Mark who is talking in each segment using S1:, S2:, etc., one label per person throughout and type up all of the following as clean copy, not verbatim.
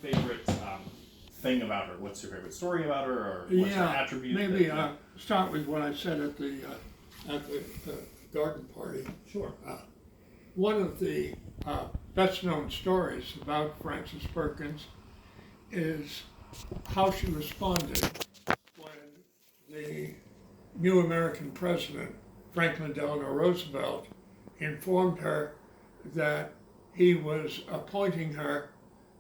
S1: favorite thing about her? What's your favorite story about her, or what's her attribute?
S2: Maybe start with what I said at the garden party.
S1: Sure.
S2: One of the best known stories about Frances Perkins is how she responded when the new American president, Franklin Delano Roosevelt, informed her that he was appointing her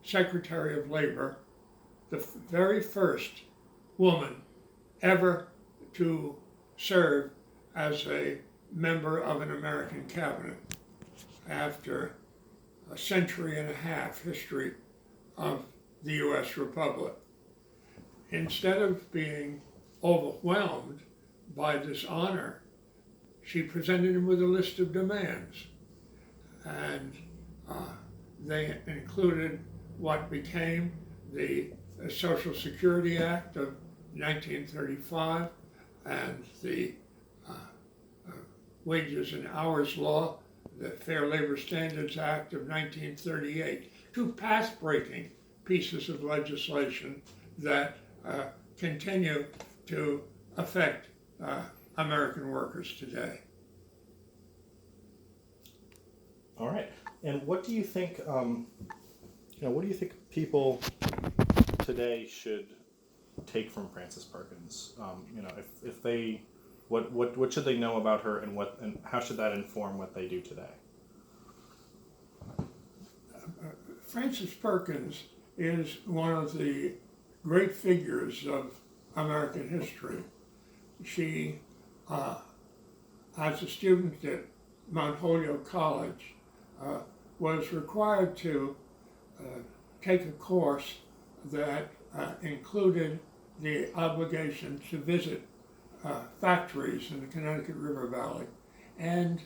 S2: Secretary of Labor, the very first woman ever to serve as a member of an American cabinet after a century and a half history of the U.S. Republic. Instead of being overwhelmed by this honor, she presented him with a list of demands. And they included what became the Social Security Act of 1935 and the Wages and Hours Law, the Fair Labor Standards Act of 1938, two path-breaking pieces of legislation that continue to affect American workers today.
S1: All right. And what do you think? What do you think people today should take from Frances Perkins? If they, what should they know about her, and how should that inform what they do today?
S2: Frances Perkins is one of the great figures of American history. She, as a student at Mount Holyoke College, was required to take a course that included the obligation to visit factories in the Connecticut River Valley. And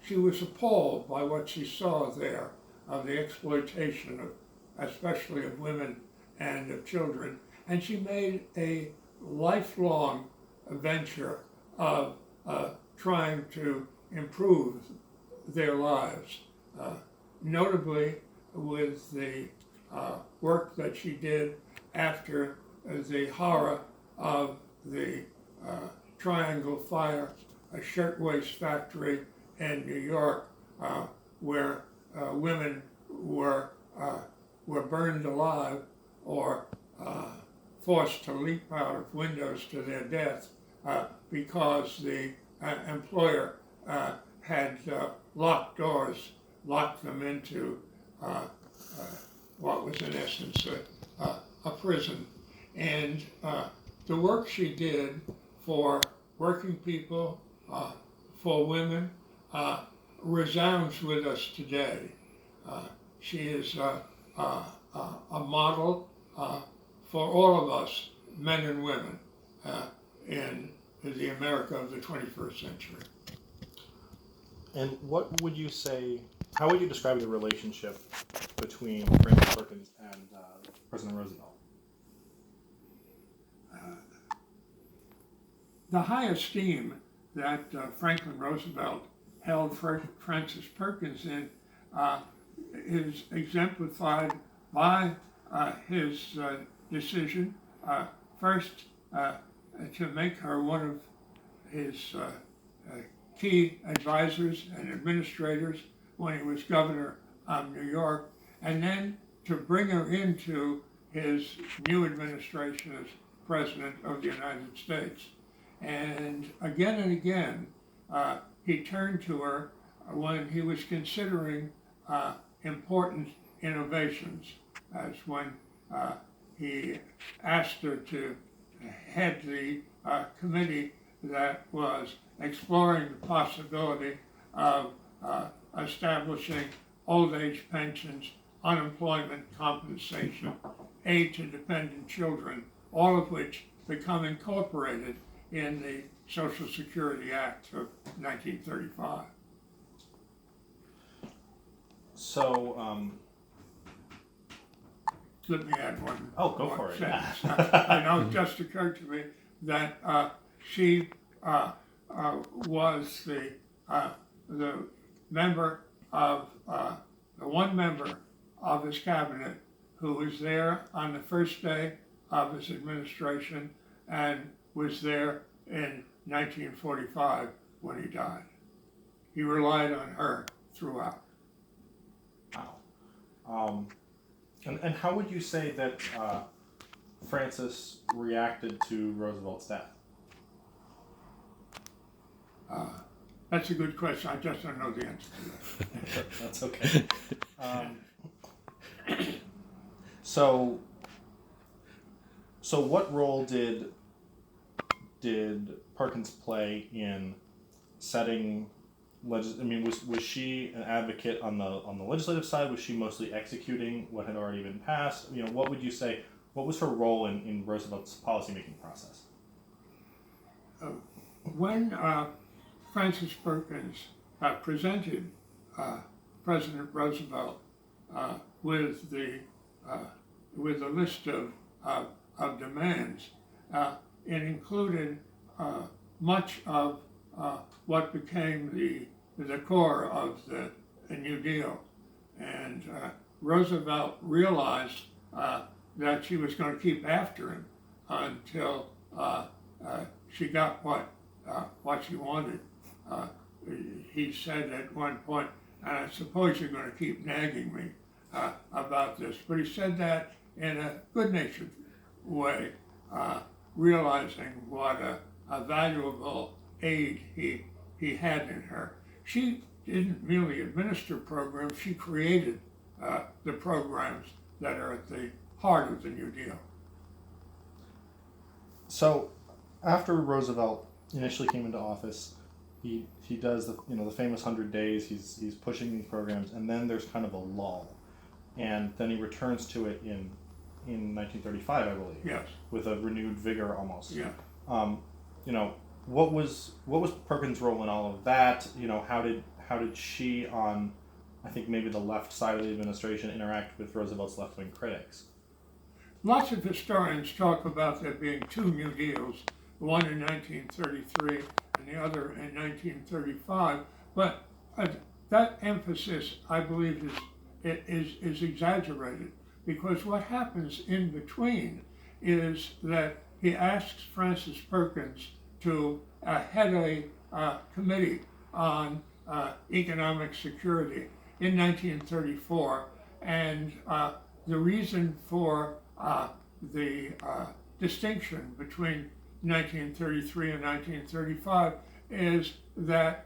S2: she was appalled by what she saw there of the exploitation of, especially of women and of children. And she made a lifelong venture of trying to improve their lives, notably with the work that she did after the horror of the Triangle Fire, a shirtwaist factory in New York, where women were burned alive or forced to leap out of windows to their death because the employer had locked doors, locked them into what was in essence a prison. And the work she did for working people, for women, resounds with us today. She is a model for all of us, men and women, in the America of the 21st century.
S1: And what would you say, how would you describe the relationship between Frances Perkins and President Roosevelt?
S2: The high esteem that Franklin Roosevelt held for Frances Perkins in is exemplified by his decision, first to make her one of his key advisors and administrators when he was governor of New York, and then to bring her into his new administration as President of the United States. And again, he turned to her when he was considering important innovations, as when he asked her to head the committee that was exploring the possibility of establishing old age pensions, unemployment compensation, aid to dependent children, all of which become incorporated in the Social Security Act of 1935.
S1: So,
S2: let me add one.
S1: Oh, go for it.
S2: Sentence. I know it just occurred to me that she was the member of the one member of his cabinet who was there on the first day of his administration and was there in 1945 when he died. He relied on her throughout.
S1: Wow. And how would you say that Francis reacted to Roosevelt's death?
S2: That's a good question. I just don't know the answer to that.
S1: That's okay. So what role did Perkins play in setting? I mean, was she an advocate on the legislative side? Was she mostly executing what had already been passed? You know, what would you say? What was her role in Roosevelt's policymaking process?
S2: When Francis Perkins presented President Roosevelt with the list of demands, it included much of what became the core of the New Deal, and Roosevelt realized that she was going to keep after him until she got what she wanted. He said at one point, and I suppose you're going to keep nagging me about this, but he said that in a good-natured way, realizing what a valuable aid he had in her. She didn't merely administer programs, she created the programs that are at the heart of the New Deal.
S1: So, after Roosevelt initially came into office, he does the famous 100 days. He's pushing these programs, and then there's kind of a lull, and then he returns to it in 1935, I believe.
S2: Yes.
S1: With a renewed vigor, almost.
S2: Yeah.
S1: What was Perkins' role in all of that? You know, how did she, on, I think maybe the left side of the administration, interact with Roosevelt's left-wing critics?
S2: Lots of historians talk about there being two New Deals, one in 1933 and the other in 1935, but that emphasis, I believe, is exaggerated, because what happens in between is that he asks Francis Perkins to head a committee on economic security in 1934, and the reason for the distinction between 1933 and 1935 is that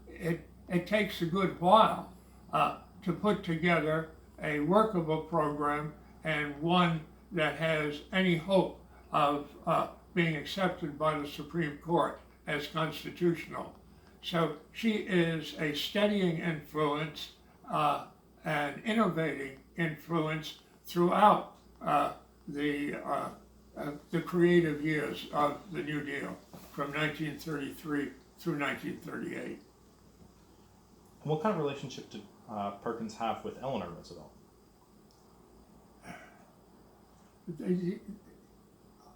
S2: it takes a good while to put together a workable program and one that has any hope of being accepted by the Supreme Court as constitutional. So she is a steadying influence, an innovating influence throughout the creative years of the New Deal from 1933 through 1938.
S1: And what kind of relationship did Perkins have with Eleanor Roosevelt?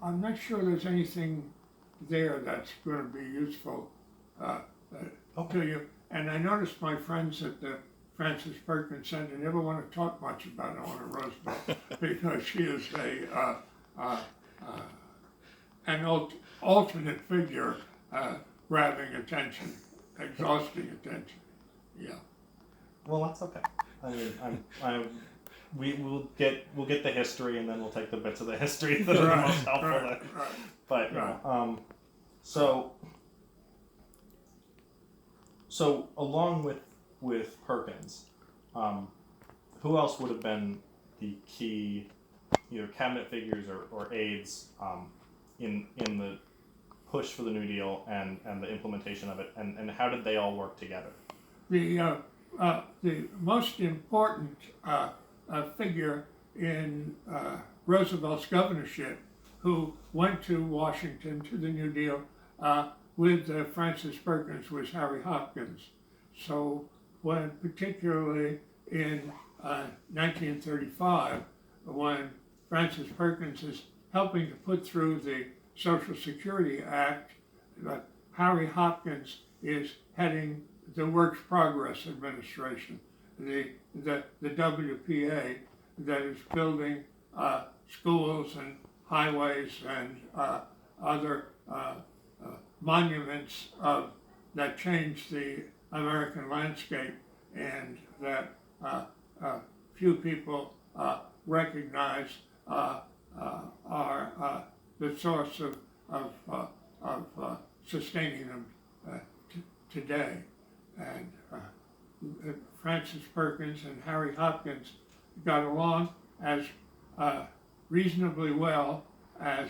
S2: I'm not sure there's anything there that's going to be useful to you. And I noticed my friends at the Francis Perkins Center never want to talk much about Eleanor Roosevelt because she is an alternate figure grabbing attention, exhausting attention. Yeah.
S1: Well, that's okay. I mean, we'll get the history, and then we'll take the bits of the history that are the most helpful.
S2: Right.
S1: But so along with Perkins, who else would have been the key, either cabinet figures or aides in the push for the New Deal and the implementation of it, and how did they all work together?
S2: The most important figure in Roosevelt's governorship, who went to Washington to the New Deal with Francis Perkins, was Harry Hopkins. So when, particularly in 1935, when Francis Perkins is helping to put through the Social Security Act, Harry Hopkins is heading the Works Progress Administration, the WPA, that is building schools and highways and other monuments that change the American landscape, and that few people recognize are the source of sustaining them today. And Frances Perkins and Harry Hopkins got along as reasonably well as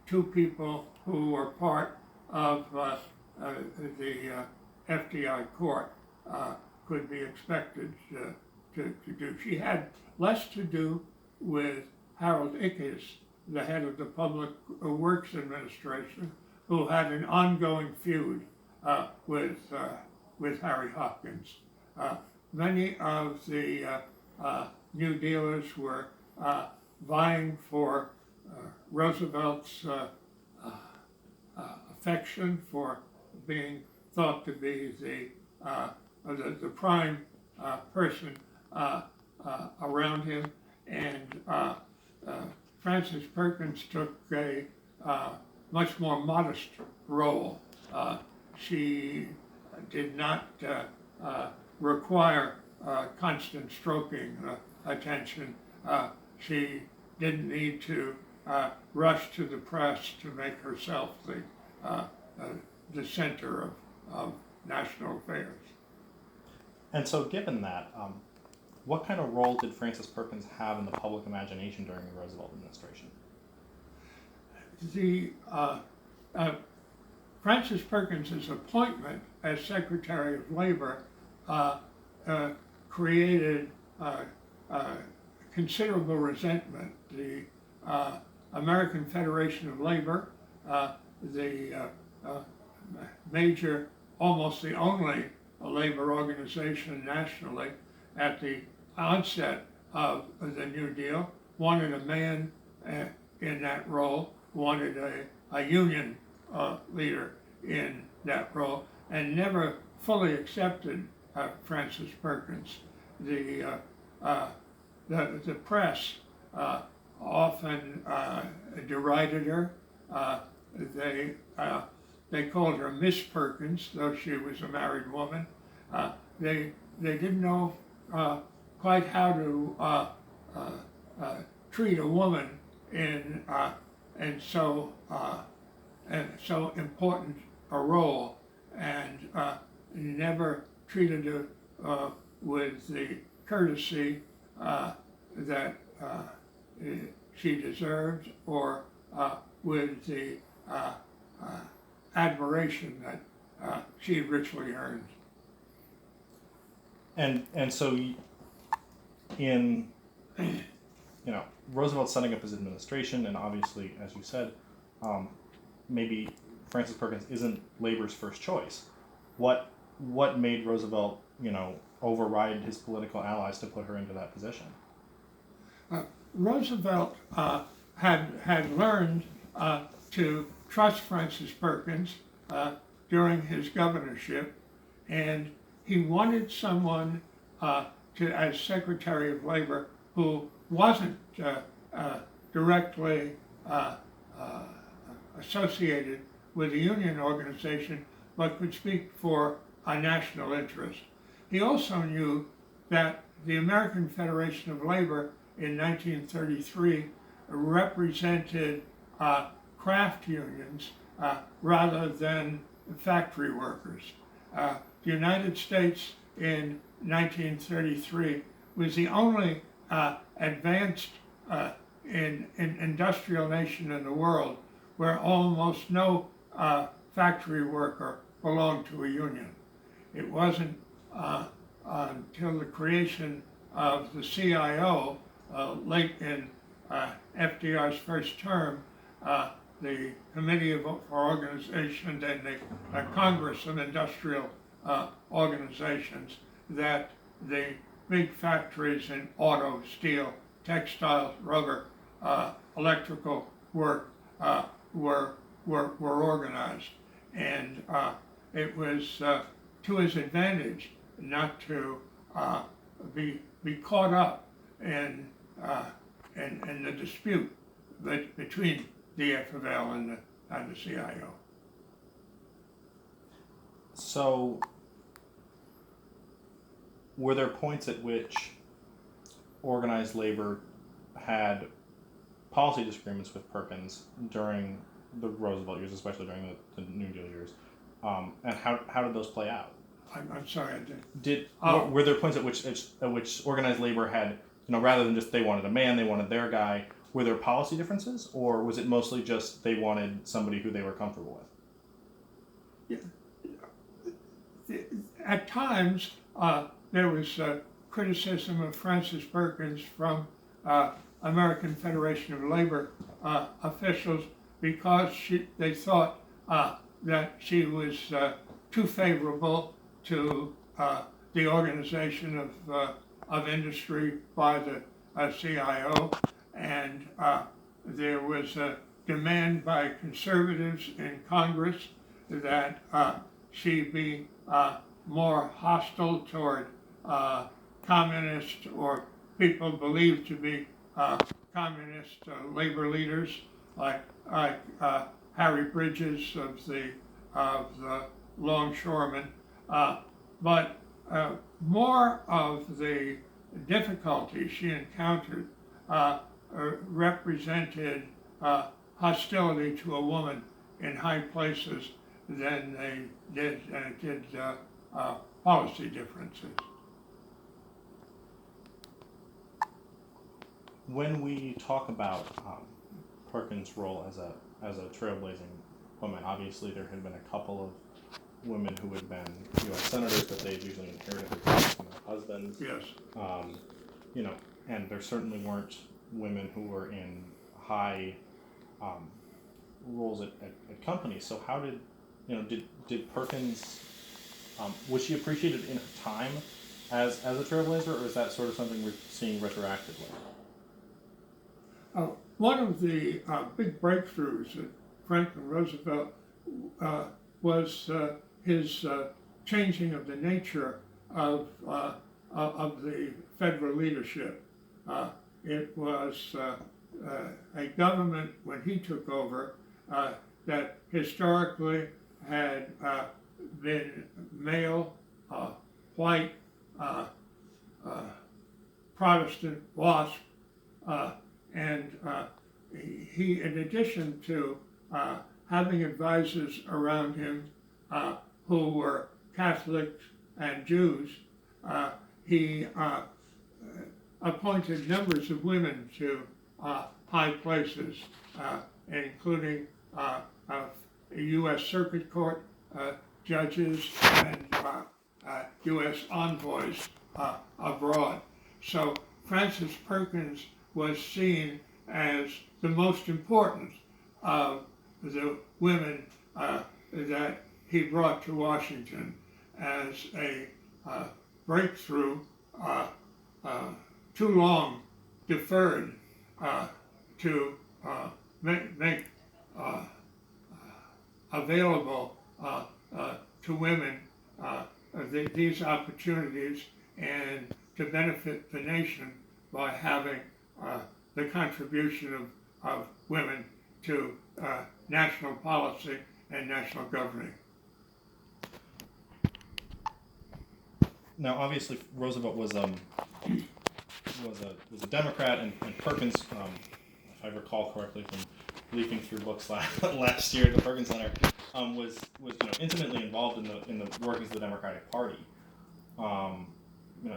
S2: two people who were part of the FDR court could be expected to do. She had less to do with Harold Ickes, the head of the Public Works Administration, who had an ongoing feud with Harry Hopkins. Many of the New Dealers were vying for Roosevelt's affection, for being thought to be the prime person around him, and Frances Perkins took a much more modest role. She did not require constant stroking attention. She didn't need to rush to the press to make herself the center of national affairs.
S1: And so given that, what kind of role did Frances Perkins have in the public imagination during the Roosevelt administration?
S2: Frances Perkins's appointment as Secretary of Labor created considerable resentment. The American Federation of Labor, the major, almost the only labor organization nationally at the onset of the New Deal, wanted a man in that role, wanted a union leader in that role, and never fully accepted Frances Perkins. The press often derided her. They called her Miss Perkins, though she was a married woman. They didn't know quite how to treat a woman in so important a role, and never treated her with the courtesy that she deserved, or with the admiration that she richly earned.
S1: And so in Roosevelt setting up his administration, and obviously, as you said, maybe Frances Perkins isn't labor's first choice. What made Roosevelt, override his political allies to put her into that position?
S2: Roosevelt had learned to trust Frances Perkins during his governorship, and he wanted someone as Secretary of Labor who wasn't directly associated with the union organization, but could speak for a national interest. He also knew that the American Federation of Labor in 1933 represented craft unions rather than factory workers. The United States in 1933 was the only advanced industrial nation in the world where almost no factory worker belonged to a union. It wasn't until the creation of the CIO late in FDR's first term, the Committee for Organization and the Congress of Industrial Organizations, that the big factories in auto, steel, textiles, rubber, electrical work were organized, and it was to his advantage not to be caught up in in the dispute between the FFL and the CIO.
S1: So, were there points at which organized labor had policy disagreements with Perkins during the Roosevelt years, especially during the New Deal years? And how did those play out?
S2: I'm sorry, I didn't.
S1: Were there points at which organized labor had, rather than just they wanted a man, they wanted their guy, were there policy differences, or was it mostly just they wanted somebody who they were comfortable with?
S2: Yeah. At times, there was criticism of Frances Perkins from American Federation of Labor officials because they thought that she was too favorable to the organization of industry by the CIO, and there was a demand by conservatives in Congress that she be more hostile toward communist or people believed to be communist labor leaders like Harry Bridges of the longshoremen, but more of the difficulties she encountered represented hostility to a woman in high places than they did policy differences.
S1: When we talk about Perkins' role as a trailblazing woman, obviously there had been a couple of women who had been U.S. senators, but they'd usually inherited their jobs from their husbands.
S2: Yes.
S1: And there certainly weren't women who were in high roles at companies. So how did Perkins, was she appreciated in her time as a trailblazer, or is that sort of something we're seeing retroactively?
S2: One of the big breakthroughs that Franklin Roosevelt was his changing of the nature of the federal leadership. It was a government when he took over that historically had been male, white, Protestant, WASP, and he, in addition to having advisors around him who were Catholics and Jews, he appointed numbers of women to high places, including U.S. Circuit Court judges and U.S. envoys abroad. So Frances Perkins was seen as the most important of the women that he brought to Washington as a breakthrough, too long deferred to make available to women these opportunities and to benefit the nation by having the contribution of women to national policy and national governing.
S1: Now, obviously, Roosevelt was a Democrat, and Perkins, if I recall correctly from leafing through books last year at the Perkins Center, was intimately involved in the workings of the Democratic Party.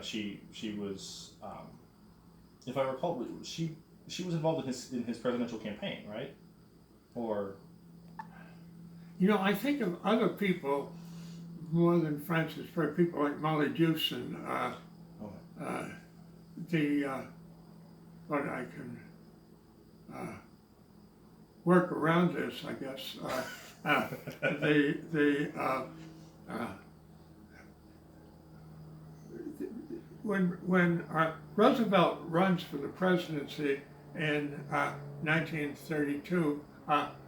S1: She was, if I recall, she was involved in his presidential campaign, right? Or
S2: I think of other people more than Frances Perkins, people like Molly Jewson, but I can work around this, I guess. When Roosevelt runs for the presidency in 1932,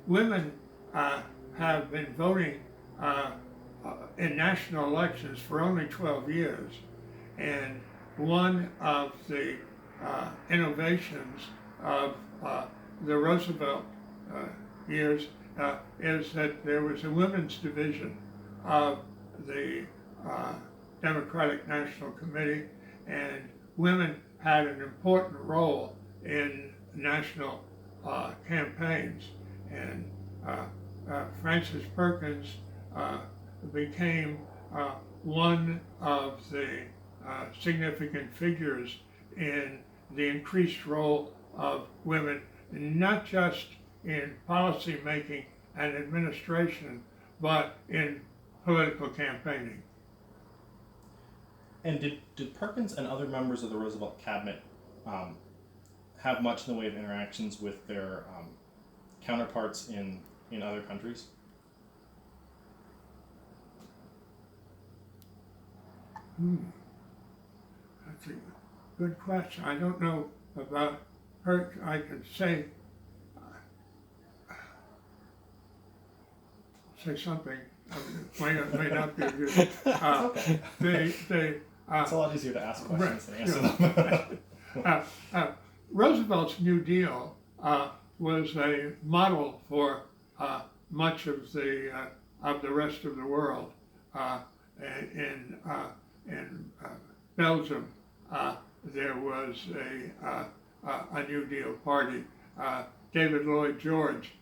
S2: women have been voting in national elections for only 12 years. And one of the innovations of the Roosevelt years is that there was a women's division of the Democratic National Committee, and women had an important role in national campaigns. And Frances Perkins became one of the significant figures in the increased role of women, not just in policy making and administration, but in political campaigning.
S1: And did Perkins and other members of the Roosevelt cabinet have much in the way of interactions with their counterparts in other countries?
S2: That's a good question. I don't know about her. I can say something. May not be good.
S1: Okay. It's a lot easier to ask questions than answer them.
S2: Roosevelt's New Deal was a model for much of the rest of the world. In Belgium, there was a New Deal party. David Lloyd George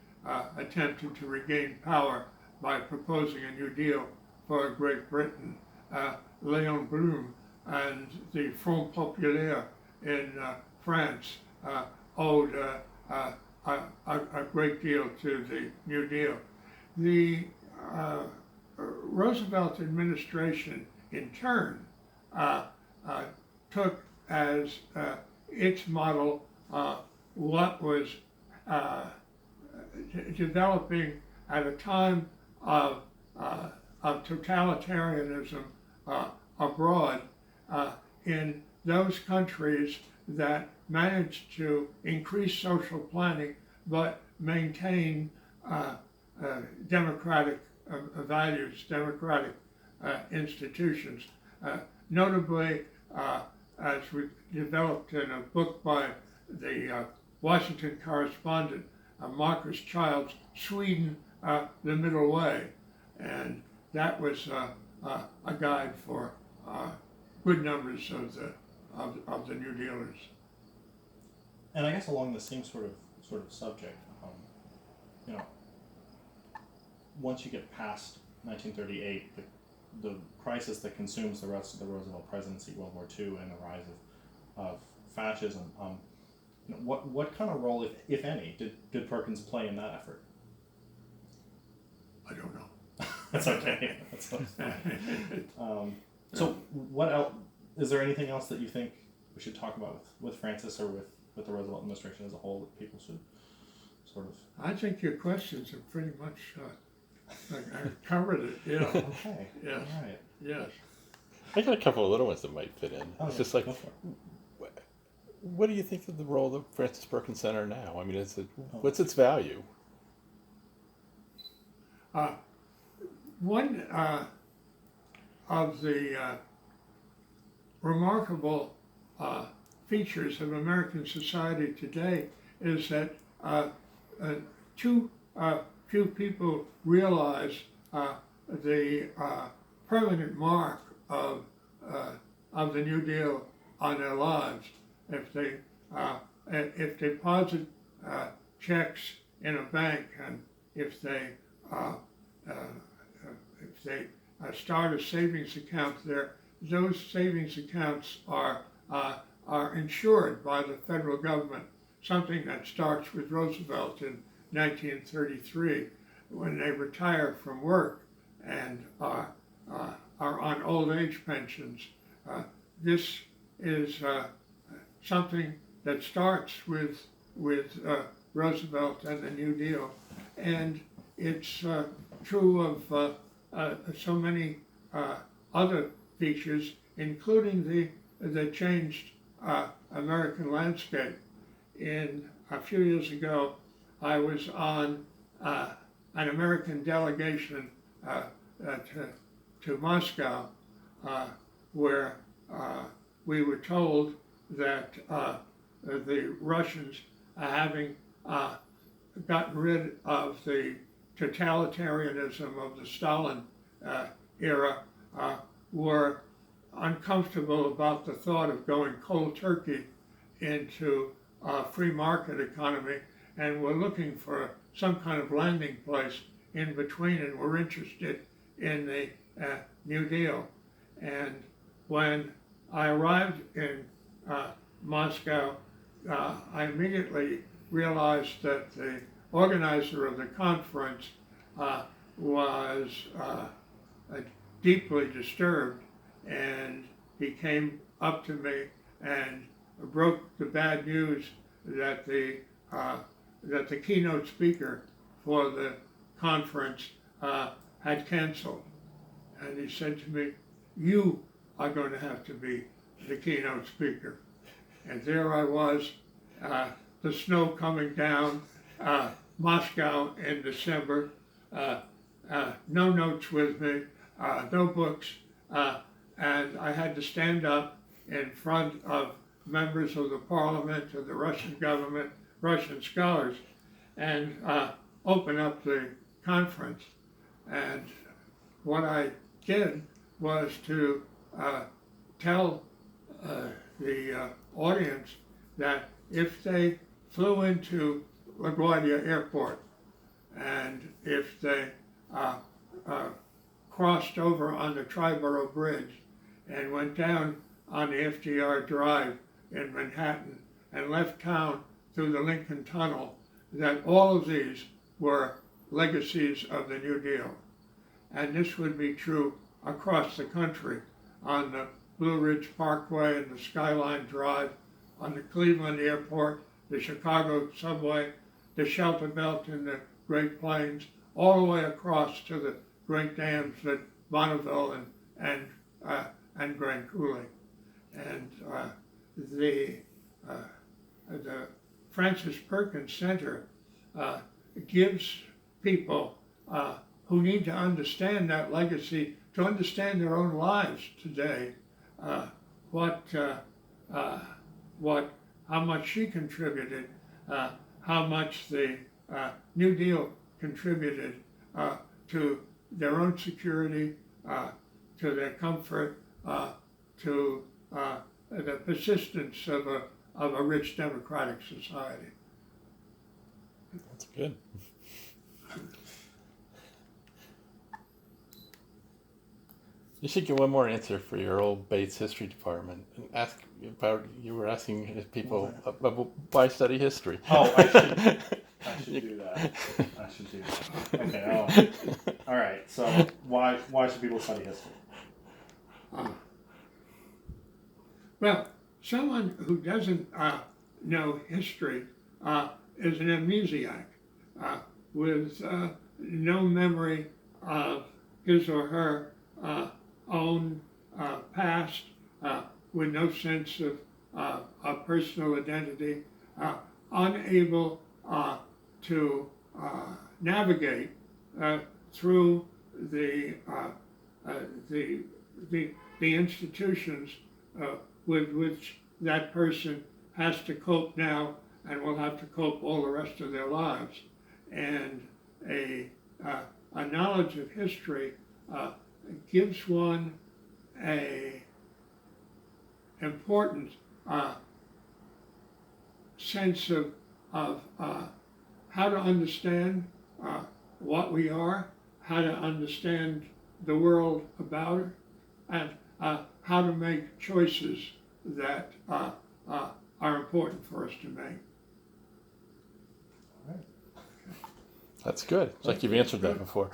S2: attempted to regain power by proposing a New Deal for Great Britain. Léon Blum and the Front Populaire in France owed a great deal to the New Deal. The Roosevelt administration, in turn, took as its model what was developing at a time of totalitarianism abroad in those countries that managed to increase social planning but maintain democratic values, democratic institutions. Notably, as we developed in a book by the Washington correspondent Marcus Childs, Sweden, the Middle Way. And that was a guide for good numbers of the New Dealers.
S1: And I guess along the same sort of subject, once you get past 1938, the crisis that consumes the rest of the Roosevelt presidency, World War II, and the rise of fascism, what kind of role, if any, did Perkins play in that effort?
S2: I don't know.
S1: That's okay. That's okay. So what else? Is there anything else that you think we should talk about with Francis or with the Roosevelt administration as a whole that people should sort of?
S2: I think your questions have pretty much covered it. Yeah.
S1: Okay.
S2: Yes.
S1: All right.
S2: Yes.
S3: I got a couple of little ones that might fit in.
S1: Oh,
S3: It's
S1: yeah.
S3: just like,
S1: Go for it.
S3: what do you think of the role of the Francis Perkins Center now? I mean, what's its value?
S2: One of the remarkable features of American society today is that too few people realize the permanent mark of the New Deal on their lives. If they deposit checks in a bank, and if they start a savings account there, those savings accounts are insured by the federal government, something that starts with Roosevelt in 1933 when they retire from work and are on old age pensions. This is something that starts with Roosevelt and the New Deal, and it's true of so many other features, including the changed American landscape. A few years ago, I was on an American delegation to Moscow, where we were told that the Russians, having gotten rid of the totalitarianism of the Stalin era, were uncomfortable about the thought of going cold turkey into a free market economy, and were looking for some kind of landing place in between, and were interested in the New Deal. And when I arrived in Moscow, I immediately realized that the organizer of the conference was deeply disturbed, and he came up to me and broke the bad news that the keynote speaker for the conference had canceled. And he said to me, "You are going to have to be the keynote speaker." And there I was, the snow coming down, Moscow in December, no notes with me, no books, and I had to stand up in front of members of the parliament, of the Russian government, Russian scholars, and open up the conference. And what I did was to tell the audience that if they flew into LaGuardia Airport and if they crossed over on the Triborough Bridge and went down on the FDR Drive in Manhattan and left town through the Lincoln Tunnel, that all of these were legacies of the New Deal. And this would be true across the country, on the Blue Ridge Parkway and the Skyline Drive, on the Cleveland Airport, the Chicago subway, the shelter belt in the Great Plains, all the way across to the great dams at Bonneville and Grand Coulee. And the Francis Perkins Center gives people who need to understand that legacy, to understand their own lives today, how much she contributed, how much the New Deal contributed to their own security, to their comfort, to the persistence of a rich democratic society.
S3: That's good. You should get one more answer for your old Bates history department. And ask about, you were asking if people about why study history.
S1: Oh, I should do that. I should do that. Okay. All right. So why should people study history?
S2: Well, someone who doesn't know history is an amnesiac with no memory of his or her own past, with no sense of personal identity, unable to navigate through the institutions with which that person has to cope now and will have to cope all the rest of their lives. And a knowledge of history gives one a important sense of how to understand what we are, how to understand the world about it, and how to make choices that are important for us to make.
S3: That's good. It's like you've answered that before.